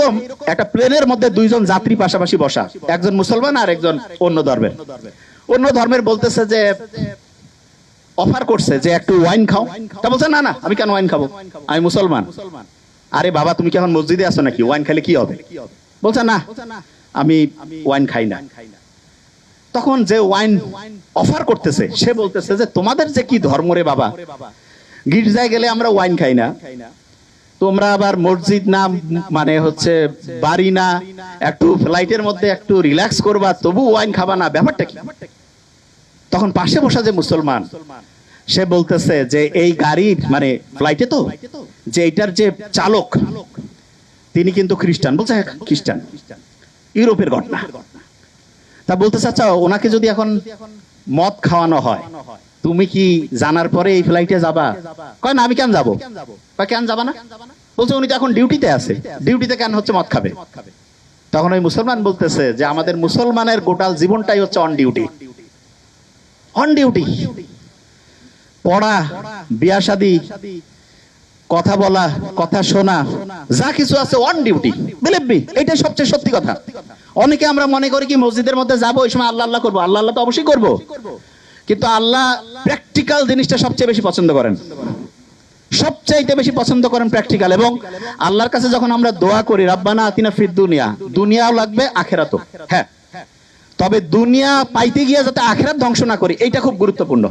এইরকম একটা প্লেনের মধ্যে দুইজন যাত্রী পাশাপাশি বসা, একজন মুসলমান আর একজন অন্য ধর্মের বলতেছে যে অফার করছে যে একটু ওয়াইন খাও। তা বলছে না না, আমি কেন ওয়াইন খাবো, আমি মুসলমান। আরে বাবা, তুমি কি এখন মসজিদে আছো নাকি, ওয়াইন খেলে কি হবে? বলছে না, আমি ওয়াইন খাই না। তখন যে ওয়াইন অফার করতেছে সে বলতেছে যে তোমাদের যে কি ধর্ম রে বাবা, গির্জায় গেলে আমরা ওয়াইন খাই না, তোমরা আবার মসজিদ না মানে হচ্ছে বাড়ি না, একটু ফ্লাইটের মধ্যে একটু রিল্যাক্স করবা তবু ওয়াইন খাবা না, ব্যাপারটা কি? তখন পাশে বসা যে মুসলমান সে বলতেছে যে এই গাড়ির মানে ফ্লাইটে তো যে এটার যে চালক তিনি কিন্তু খ্রিস্টান। বলছে হ্যাঁ খ্রিস্টান, ইউরোপের ঘটনা। তা বলতেছে আচ্ছা ওনাকে যদি এখন মদ খাওয়ানো হয় তুমি কি জানার পরে এই ফ্লাইটে যাবা? কয় না, আমি কেন যাবো। কয় কেন যাবা না? বলছে উনি তো এখন ডিউটিতে আছে, ডিউটিতে কেন হচ্ছে মদ খাবে? তখন ওই মুসলমান বলতেছে যে আমাদের মুসলমানের গোটাল জীবনটাই হচ্ছে অন ডিউটি। অন ডিউটি, পড়া, বিয়া শাদী, কথা বলা, কথা শোনা, যা কিছু আছে অন ডিউটি। বিলিভ মি, এটাই সবচেয়ে সত্যি কথা। অনেকে আমরা মনে করি কি মসজিদের মধ্যে যাবো ওই সময় আল্লাহ আল্লাহ করবো, আল্লাহ আল্লাহ তো অবশ্যই করবো, কিন্তু আল্লাহ প্র্যাকটিক্যাল জিনিসটা সবচেয়ে বেশি পছন্দ করেন, সবচাইতে বেশি পছন্দ করেন প্র্যাকটিক্যাল। এবং আল্লাহর কাছে যখন আমরা দোয়া করি রাব্বানা আতিনা ফিদ দুনিয়া, দুনিয়াও লাগবে আখিরাতও, হ্যাঁ, তবে দুনিয়া পাইতে গিয়ে যাতে আখিরাত ধ্বংস না করি, এইটা খুব গুরুত্বপূর্ণ।